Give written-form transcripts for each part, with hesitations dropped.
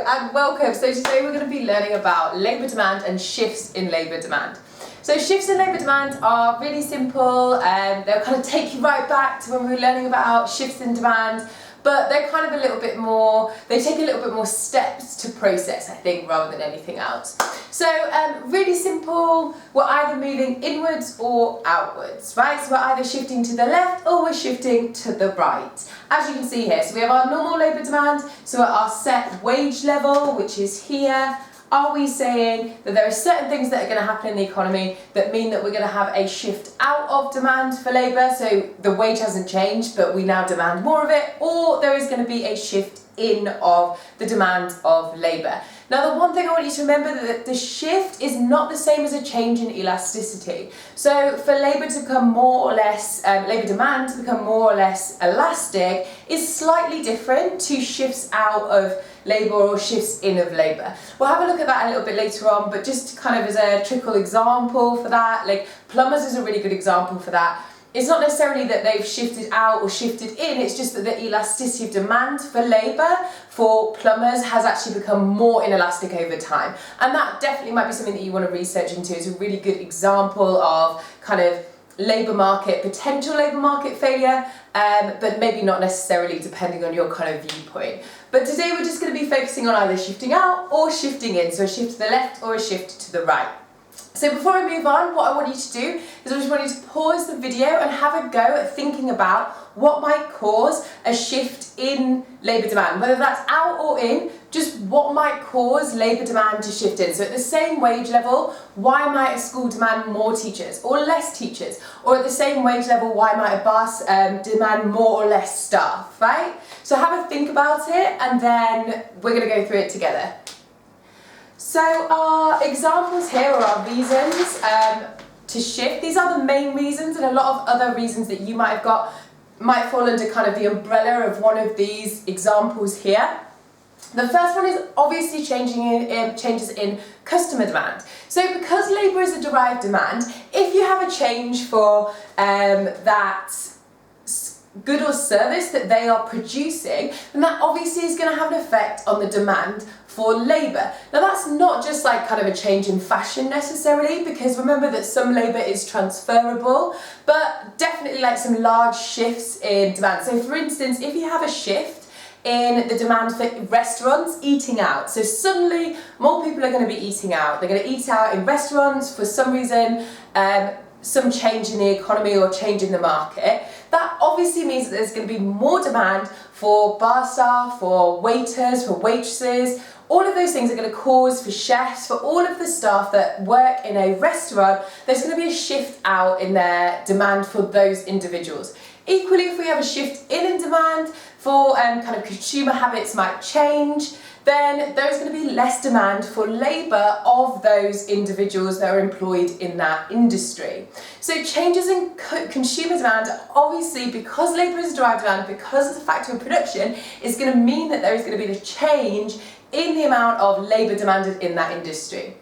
and welcome. So today we're going to be learning about labour demand and shifts in labour demand. So shifts in labour demand are really simple and they'll kind of take you right back to when we were learning about shifts in demand, but they're kind of a little bit more, they take a little bit more steps to process, I think, rather than anything else. So really simple, we're either moving inwards or outwards, right? So we're either shifting to the left or we're shifting to the right. As you can see here, so we have our normal labour demand, so at our set wage level, which is here, are we saying that there are certain things that are going to happen in the economy that mean that we're going to have a shift out of demand for labour, so the wage hasn't changed but we now demand more of it, or there is going to be a shift in of the demand of labour. Now the one thing I want you to remember that the shift is not the same as a change in elasticity. So for labour to become more or less, labour demand to become more or less elastic is slightly different to shifts out of labour or shifts in of labour. We'll have a look at that a little bit later on, but just kind of as a trickle example for that, like plumbers is a really good example for that. It's not necessarily that they've shifted out or shifted in, it's just that the elasticity of demand for labour for plumbers has actually become more inelastic over time. And that definitely might be something that you want to research into. It's a really good example of kind of labour market, potential labour market failure, but maybe not necessarily depending on your kind of viewpoint. But today we're just going to be focusing on either shifting out or shifting in, so a shift to the left or a shift to the right. So before I move on, what I want you to do is I just want you to pause the video and have a go at thinking about what might cause a shift in labour demand, whether that's out or in, just what might cause labour demand to shift in. So at the same wage level, why might a school demand more teachers or less teachers? Or at the same wage level, why might a bus demand more or less staff, right? So have a think about it and then we're going to go through it together. So our examples here are our reasons to shift. These are the main reasons, and a lot of other reasons that you might have got might fall under kind of the umbrella of one of these examples here. The first one is obviously changes in customer demand. So because labour is a derived demand, if you have a change for that good or service that they are producing, then that obviously is going to have an effect on the demand for labour. Now that's not just like kind of a change in fashion necessarily, because remember that some labour is transferable, but definitely like some large shifts in demand. So for instance, if you have a shift in the demand for restaurants eating out, so suddenly more people are going to be eating out, they're going to eat out in restaurants for some reason, some change in the economy or change in the market, that obviously means that there's going to be more demand for bar staff, for waiters, for waitresses. All of those things are going to cause for chefs, for all of the staff that work in a restaurant, there's going to be a shift out in their demand for those individuals. Equally, if we have a shift in demand for kind of consumer habits might change, then there's going to be less demand for labour of those individuals that are employed in that industry. So changes in consumer demand, obviously because labour is a derived demand, because of the factor of production, is going to mean that there is going to be a change in the amount of labour demanded in that industry.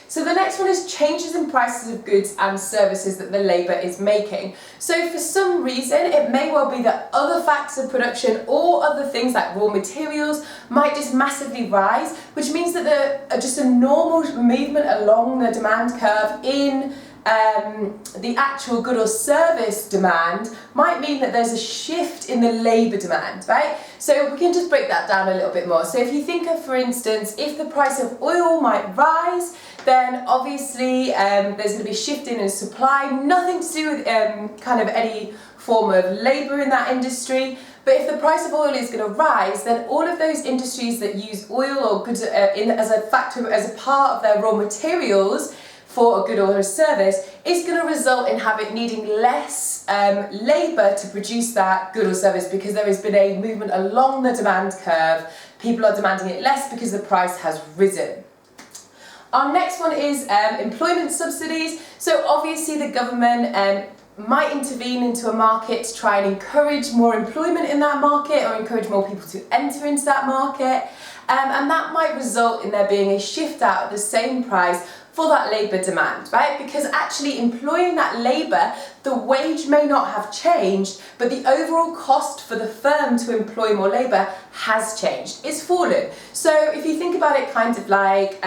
So the next one is changes in prices of goods and services that the labour is making. So for some reason, it may well be that other factors of production or other things like raw materials might just massively rise, which means that just a normal movement along the demand curve in the actual good or service demand might mean that there's a shift in the labour demand, right? So we can just break that down a little bit more. So if you think of, for instance, if the price of oil might rise, then obviously there's going to be a shift in supply, nothing to do with kind of any form of labour in that industry. But if the price of oil is going to rise, then all of those industries that use oil or goods as a factor, as a part of their raw materials for a good or a service, is going to result in needing less labour to produce that good or service, because there has been a movement along the demand curve. People are demanding it less because the price has risen. Our next one is employment subsidies. So obviously the government might intervene into a market to try and encourage more employment in that market or encourage more people to enter into that market. and that might result in there being a shift out at the same price for that labour demand, right? Because actually employing that labour, the wage may not have changed, but the overall cost for the firm to employ more labour has changed. It's fallen. So if you think about it kind of like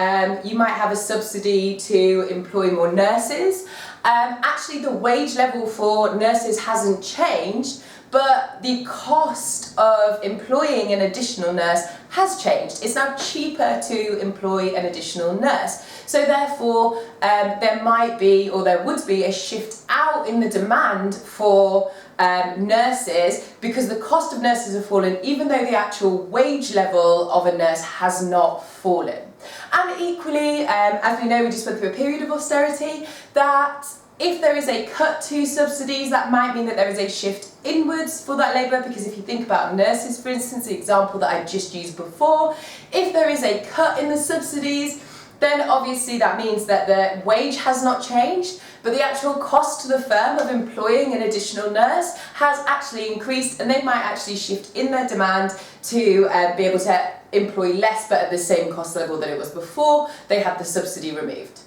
you might have a subsidy to employ more nurses, actually the wage level for nurses hasn't changed, but the cost of employing an additional nurse has changed. It's now cheaper to employ an additional nurse. So therefore, there might be, or there would be, a shift out in the demand for nurses because the cost of nurses have fallen, even though the actual wage level of a nurse has not fallen. And equally, as we know, we just went through a period of austerity, that if there is a cut to subsidies, that might mean that there is a shift inwards for that labour, because if you think about nurses, for instance, the example that I just used before, if there is a cut in the subsidies, then obviously that means that the wage has not changed, but the actual cost to the firm of employing an additional nurse has actually increased, and they might actually shift in their demand to be able to employ less, but at the same cost level that it was before they had the subsidy removed.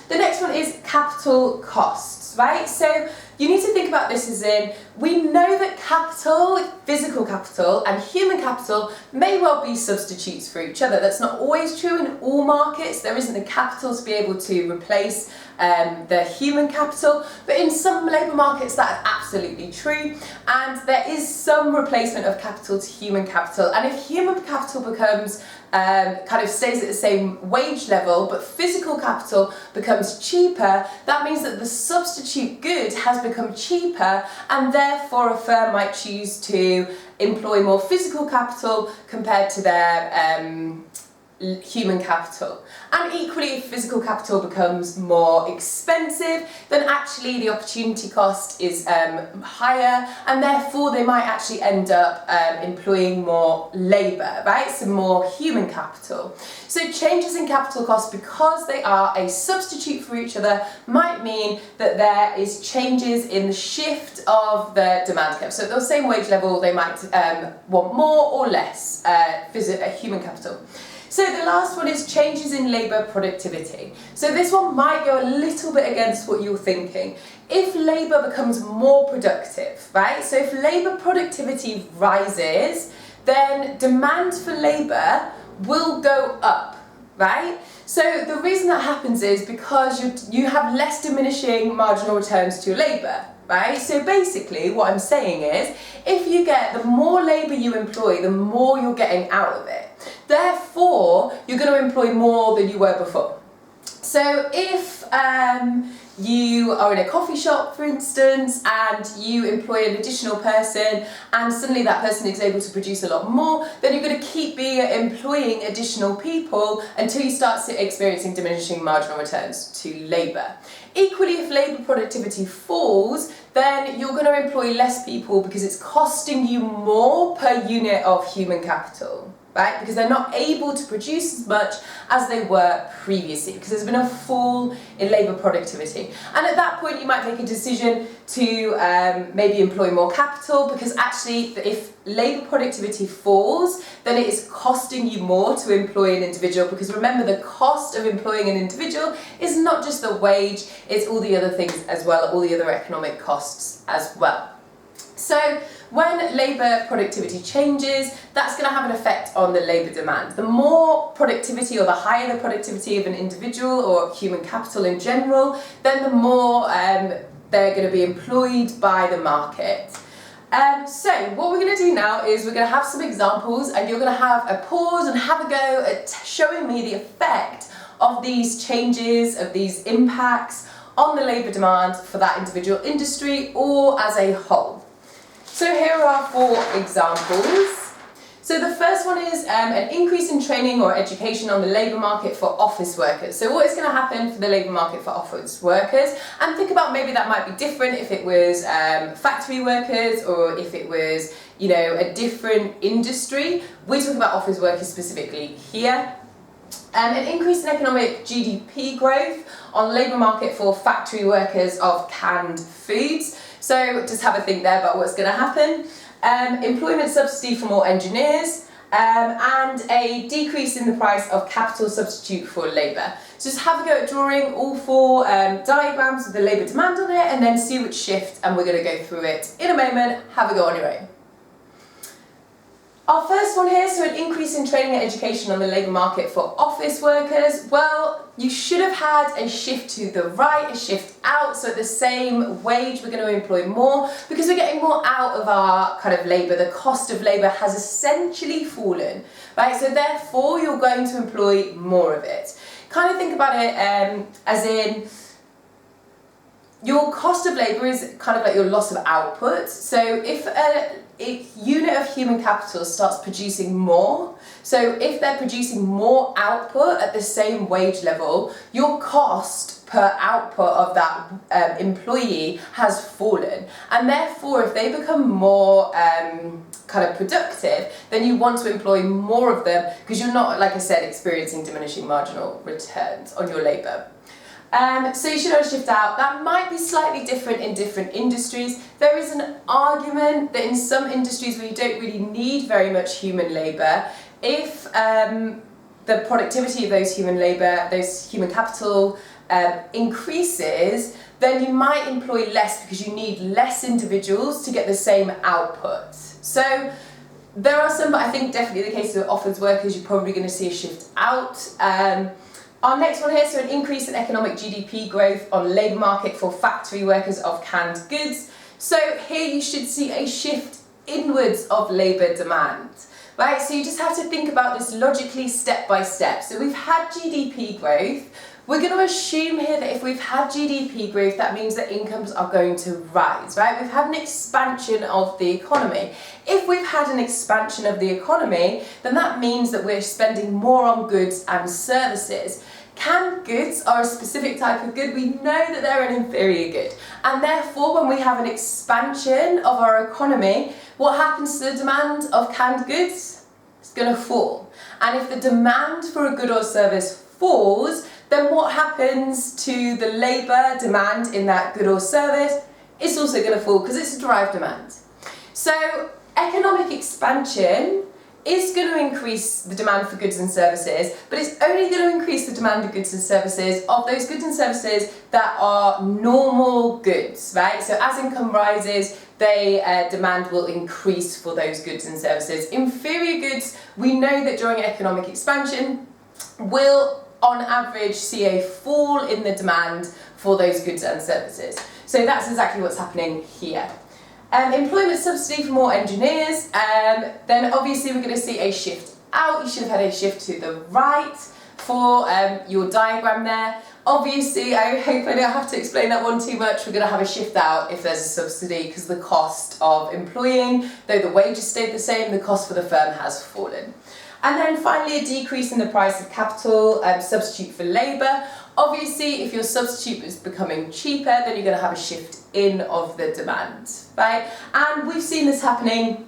The next one is capital costs, right? So you need to think about this as in, we know that capital, physical capital and human capital may well be substitutes for each other. That's not always true in all markets. There isn't the capital to be able to replace the human capital, but in some labour markets that is absolutely true, and there is some replacement of capital to human capital. And if human capital becomes kind of stays at the same wage level, but physical capital becomes cheaper, that means that the substitute good has become cheaper, and therefore a firm might choose to employ more physical capital compared to their human capital. And equally, if physical capital becomes more expensive, then actually the opportunity cost is higher, and therefore they might actually end up employing more labour, right? So more human capital. So changes in capital costs, because they are a substitute for each other, might mean that there is changes in the shift of the demand curve. So at the same wage level, they might want more or less human capital. So the last one is changes in labour productivity. So this one might go a little bit against what you're thinking. If labour becomes more productive, right? So if labour productivity rises, then demand for labour will go up, right? So the reason that happens is because you have less diminishing marginal returns to your labour, right? So basically what I'm saying is, if you get the more labour you employ, the more you're getting out of it. Therefore, you're going to employ more than you were before. So if you are in a coffee shop, for instance, and you employ an additional person, and suddenly that person is able to produce a lot more, then you're going to keep employing additional people until you start experiencing diminishing marginal returns to labour. Equally, if labour productivity falls, then you're going to employ less people because it's costing you more per unit of human capital, right? Because they're not able to produce as much as they were previously, because there's been a fall in labour productivity. And at that point, you might make a decision to maybe employ more capital, because actually, if labour productivity falls, then it is costing you more to employ an individual, because remember, the cost of employing an individual is not just the wage, it's all the other things as well, all the other economic costs as well. So when labour productivity changes, that's going to have an effect on the labour demand. The more productivity, or the higher the productivity of an individual or human capital in general, then the more they're going to be employed by the market. So what we're going to do now is we're going to have some examples, and you're going to have a pause and have a go at showing me the effect of these changes, of these impacts on the labour demand for that individual industry or as a whole. So here are 4 examples. So the first one is an increase in training or education on the labour market for office workers. So what is going to happen for the labour market for office workers? And think about, maybe that might be different if it was factory workers, or if it was, you know, a different industry. We're talking about office workers specifically here. An increase in economic GDP growth on labour market for factory workers of canned foods. So just have a think there about what's going to happen. Employment subsidy for more engineers, and a decrease in the price of capital substitute for labour. So just have a go at drawing all four diagrams with the labour demand on it, and then see which shift, and we're going to go through it in a moment. Have a go on your own. Our first one here, so an increase in training and education on the labour market for office workers. Well, you should have had a shift to the right, a shift out, so at the same wage we're going to employ more because we're getting more out of our kind of labour. The cost of labour has essentially fallen, right? So therefore you're going to employ more of it. Kind of think about it as in your cost of labour is kind of like your loss of output. So if a unit of human capital starts producing more, so if they're producing more output at the same wage level, your cost per output of that employee has fallen. And therefore, if they become more kind of productive, then you want to employ more of them because you're not, like I said, experiencing diminishing marginal returns on your labour. So you should have a shift out. That might be slightly different in different industries. There is an argument that in some industries where you don't really need very much human labour, if the productivity of those human labour, those human capital increases, then you might employ less because you need less individuals to get the same output. So there are some, but I think definitely the case of office workers, you're probably going to see a shift out. Our next one here, so an increase in economic GDP growth on labour market for factory workers of canned goods. So here you should see a shift inwards of labour demand, right? So you just have to think about this logically step by step. So we've had GDP growth. We're going to assume here that if we've had GDP growth, that means that incomes are going to rise, right? We've had an expansion of the economy. If we've had an expansion of the economy, then that means that we're spending more on goods and services. Canned goods are a specific type of good. We know that they're an inferior good. And therefore, when we have an expansion of our economy, what happens to the demand of canned goods? It's going to fall. And if the demand for a good or service falls, then what happens to the labour demand in that good or service? It's also going to fall because it's a derived demand. So economic expansion is going to increase the demand for goods and services, but it's only going to increase the demand of goods and services of those goods and services that are normal goods, right? So as income rises, demand will increase for those goods and services. Inferior goods, we know that during economic expansion will on average see a fall in the demand for those goods and services. So that's exactly what's happening here. Employment subsidy for more engineers, then obviously we're going to see a shift out. You should have had a shift to the right for your diagram there. Obviously, I hope I don't have to explain that one too much. We're going to have a shift out if there's a subsidy because the cost of employing, though the wages stayed the same, the cost for the firm has fallen. And then finally, a decrease in the price of capital substitute for labour. Obviously, if your substitute is becoming cheaper, then you're going to have a shift in of the demand, right? And we've seen this happening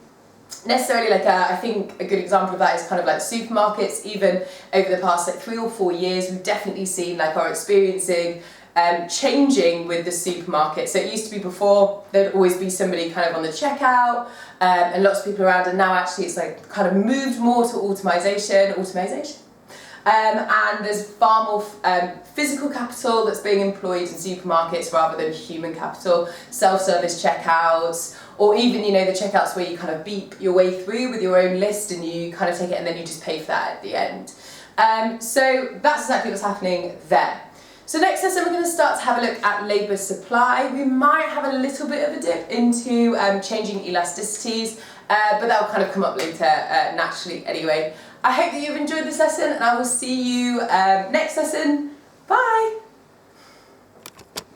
necessarily, I think a good example of that is kind of like supermarkets. Even over the past 3 or 4 years, we've definitely seen our experiencing changing with the supermarket. So it used to be before, there'd always be somebody kind of on the checkout and lots of people around, and now actually it's kind of moved more to automation. And there's far more physical capital that's being employed in supermarkets rather than human capital. Self-service checkouts, or even, the checkouts where you kind of beep your way through with your own list and you kind of take it and then you just pay for that at the end. So that's exactly what's happening there. So next lesson we're going to start to have a look at labour supply. We might have a little bit of a dip into changing elasticities, but that will kind of come up later naturally anyway. I hope that you've enjoyed this lesson and I will see you next lesson. Bye!